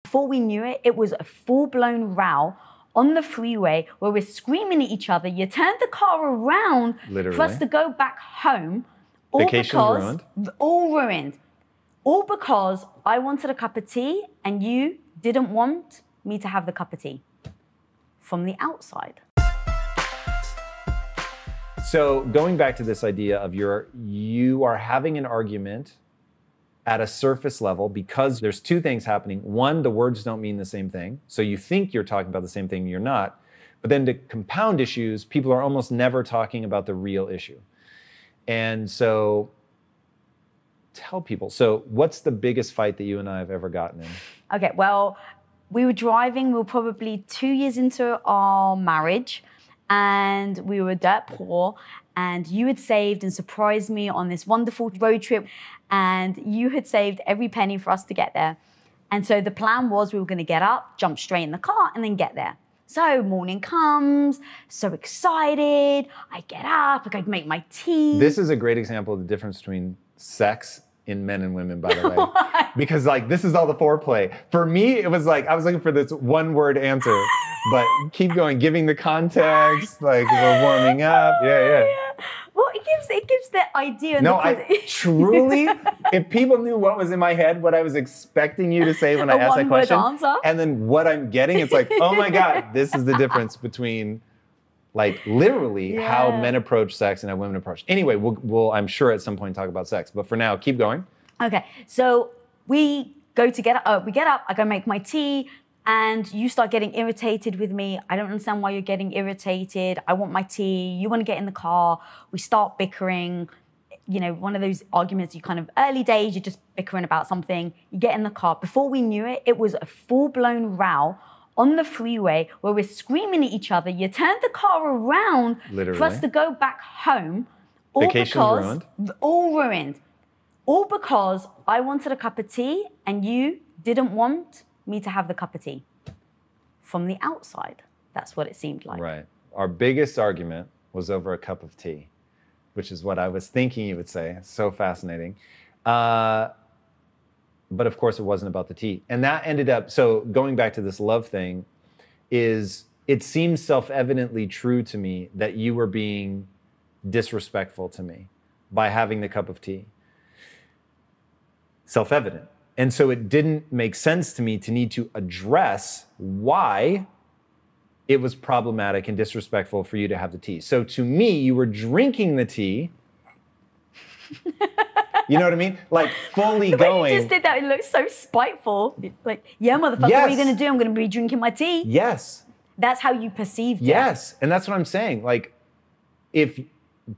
Before we knew it, it was a full-blown row on the freeway where we're screaming at each other. You turned the car around for us to go back home. Vacation's ruined. All ruined. All because I wanted a cup of tea and you didn't want me to have the cup of tea from the outside. So going back to this idea of you are having an argument at a surface level because there's two things happening. One, the words don't mean the same thing. So you think you're talking about the same thing, you're not. But then to compound issues, people are almost never talking about the real issue. And so tell people, so what's the biggest fight that you and I have ever gotten in? Okay, well, we were driving, we were probably 2 years into our marriage, and we were dirt poor, and you had saved and surprised me on this wonderful road trip, and you had saved every penny for us to get there. And so the plan was we were gonna get up, jump straight in the car, and then get there. So morning comes, so excited, I get up, I go make my tea. This is a great example of the difference between sex in men and women, by the way. Because like, this is all the foreplay. For me, it was like, I was looking for this one word answer, but keep going, giving the context, like we're warming up, yeah. Well, it gives the idea. No, I truly, if people knew what was in my head, what I was expecting you to say when I asked that question, answer. And then what I'm getting, it's like, oh my God, this is the difference between like literally how men approach sex and how women approach. Anyway, we'll I'm sure at some point talk about sex, but for now, keep going. Okay, so we go to get up, I go make my tea, and you start getting irritated with me. I don't understand why you're getting irritated. I want my tea, you want to get in the car. We start bickering. You know, one of those arguments you kind of, early days, you're just bickering about something. You get in the car. Before we knew it, it was a full-blown row on the freeway where we're screaming at each other. You turned the car around for us to go back home. Vacation's ruined. All ruined. All because I wanted a cup of tea and you didn't want me to have the cup of tea from the outside. That's what it seemed like. Right. Our biggest argument was over a cup of tea, which is what I was thinking you would say. So fascinating. But of course, it wasn't about the tea. And that ended up, so going back to this love thing, is it seems self-evidently true to me that you were being disrespectful to me by having the cup of tea. Self-evident. And so it didn't make sense to me to need to address why it was problematic and disrespectful for you to have the tea. So to me, you were drinking the tea. You know what I mean? Like fully going. You just did that. It looks so spiteful. Like, yeah, motherfucker, what are you going to do? I'm going to be drinking my tea. Yes. That's how you perceived it. Yes. And that's what I'm saying. Like, if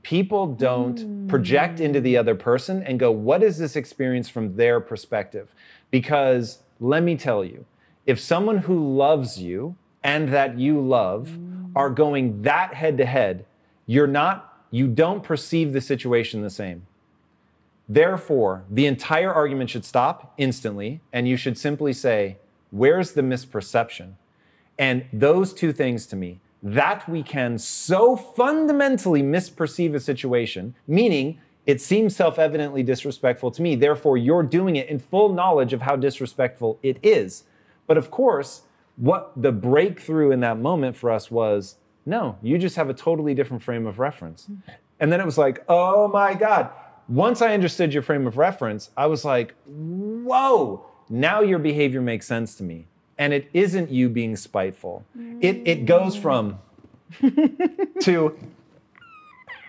people don't project into the other person and go, what is this experience from their perspective? Because let me tell you, if someone who loves you and that you love are going that head to head, you don't perceive the situation the same. Therefore, the entire argument should stop instantly, and you should simply say, where's the misperception? And those two things to me, that we can so fundamentally misperceive a situation, meaning it seems self-evidently disrespectful to me, therefore you're doing it in full knowledge of how disrespectful it is. But of course, what the breakthrough in that moment for us was, no, you just have a totally different frame of reference. And then it was like, oh my God. Once I understood your frame of reference, I was like, whoa, now your behavior makes sense to me. And it isn't you being spiteful. It goes from to,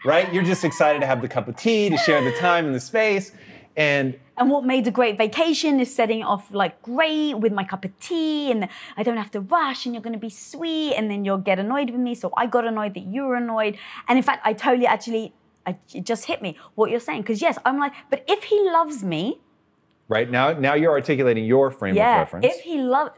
right? You're just excited to have the cup of tea, to share the time and the space. And what made a great vacation is setting it off like great with my cup of tea, and I don't have to rush, and you're going to be sweet, and then you'll get annoyed with me. So I got annoyed that you were annoyed. And in fact, I totally it just hit me what you're saying. Because yes, I'm like, but if he loves me. Right, now you're articulating your frame of reference.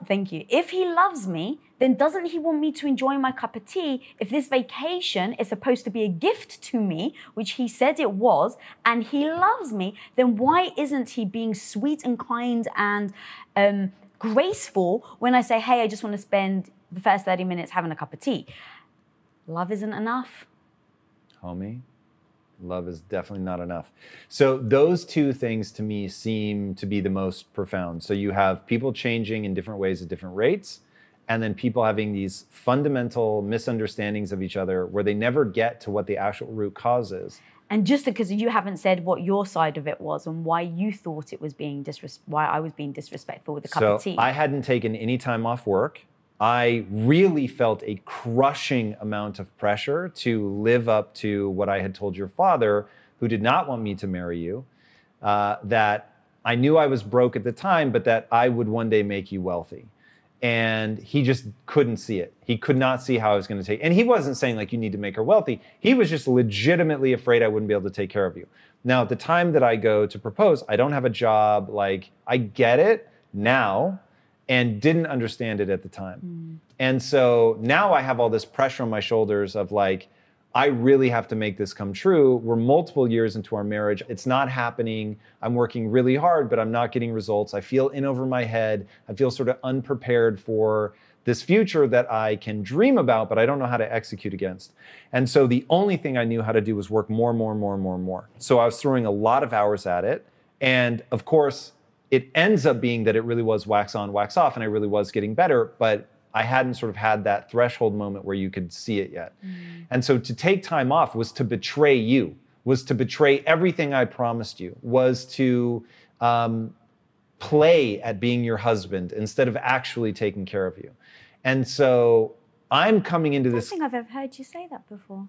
Thank you. If he loves me, then doesn't he want me to enjoy my cup of tea? If this vacation is supposed to be a gift to me, which he said it was, and he loves me, then why isn't he being sweet and kind and graceful when I say, hey, I just want to spend the first 30 minutes having a cup of tea? Love isn't enough. Homie, Love is definitely not enough. So those two things to me seem to be the most profound. So you have people changing in different ways at different rates, and then people having these fundamental misunderstandings of each other where they never get to what the actual root cause is. And just because you haven't said what your side of it was and why you thought it was being why I was being disrespectful with a cup of tea. I hadn't taken any time off work. I really felt a crushing amount of pressure to live up to what I had told your father, who did not want me to marry you, that I knew I was broke at the time, but that I would one day make you wealthy. And he just couldn't see it. He could not see how I was going to take. And he wasn't saying like, you need to make her wealthy. He was just legitimately afraid I wouldn't be able to take care of you. Now, at the time that I go to propose, I don't have a job. Like, I get it now and didn't understand it at the time. And so now I have all this pressure on my shoulders of like, I really have to make this come true. We're multiple years into our marriage. It's not happening. I'm working really hard, but I'm not getting results. I feel in over my head. I feel sort of unprepared for this future that I can dream about, but I don't know how to execute against. And so the only thing I knew how to do was work more. So I was throwing a lot of hours at it. And of course, it ends up being that it really was wax on, wax off, and I really was getting better, but I hadn't sort of had that threshold moment where you could see it yet. And so to take time off was to betray you, was to betray everything I promised you, was to play at being your husband instead of actually taking care of you. And so I'm coming into this. I don't think I've ever heard you say that before.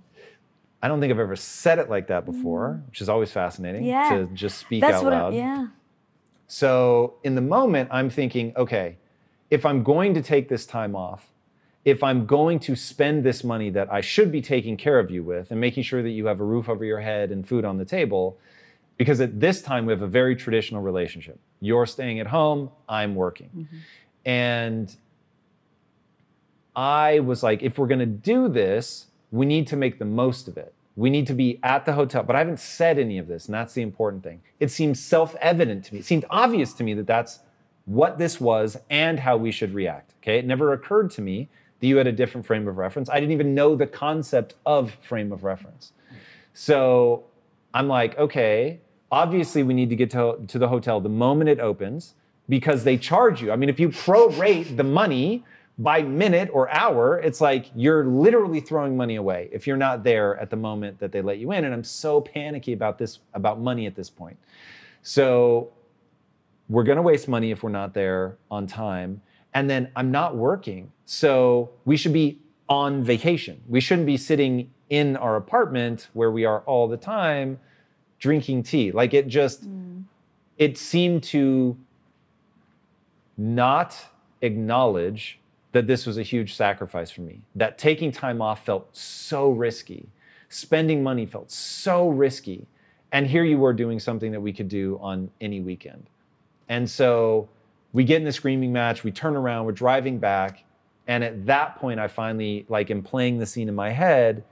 I don't think I've ever said it like that before, which is always fascinating to just speak out loud. So in the moment, I'm thinking, okay, if I'm going to take this time off, if I'm going to spend this money that I should be taking care of you with and making sure that you have a roof over your head and food on the table, because at this time we have a very traditional relationship. You're staying at home, I'm working. And I was like, if we're gonna do this, we need to make the most of it. We need to be at the hotel, but I haven't said any of this, and that's the important thing. It seems self-evident to me. It seemed obvious to me that that's what this was and how we should react, okay? It never occurred to me that you had a different frame of reference. I didn't even know the concept of frame of reference. So I'm like, okay, obviously we need to get to the hotel the moment it opens because they charge you. I mean, if you prorate the money by minute or hour, it's like you're literally throwing money away if you're not there at the moment that they let you in. And I'm so panicky about this, about money at this point. So we're gonna waste money if we're not there on time. And then I'm not working. So we should be on vacation. We shouldn't be sitting in our apartment where we are all the time drinking tea. Like it just, it seemed to not acknowledge that this was a huge sacrifice for me, that taking time off felt so risky, spending money felt so risky, and here you were doing something that we could do on any weekend. And so we get in the screaming match, we turn around, we're driving back, and at that point I finally, like, am playing the scene in my head,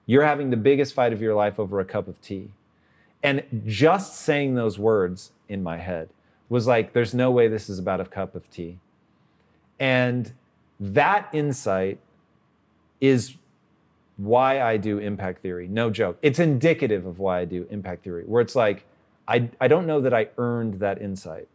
you're having the biggest fight of your life over a cup of tea. And just saying those words in my head was like, there's no way this is about a cup of tea. And that insight is why I do impact theory. No joke. It's indicative of why I do impact theory, where it's like, I don't know that I earned that insight,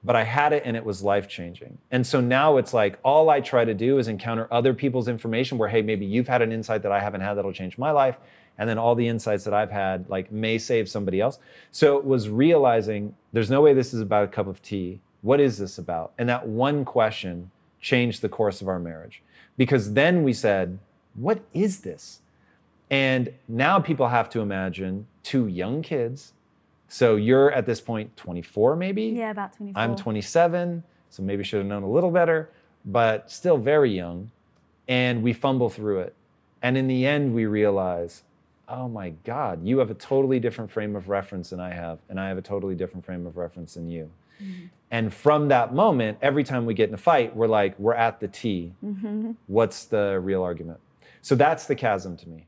but I had it and it was life-changing. And so now it's like, all I try to do is encounter other people's information where, hey, maybe you've had an insight that I haven't had that'll change my life. And then all the insights that I've had, like, may save somebody else. So it was realizing there's no way this is about a cup of tea. What is this about? And that one question changed the course of our marriage. Because then we said, what is this? And now people have to imagine two young kids. So you're at this point 24 maybe? Yeah, about 24. I'm 27, so maybe should have known a little better, but still very young. And we fumble through it. And in the end, we realize, oh my God, you have a totally different frame of reference than I have, and I have a totally different frame of reference than you. And from that moment, every time we get in a fight, we're like, we're at the T. What's the real argument? So that's the chasm to me.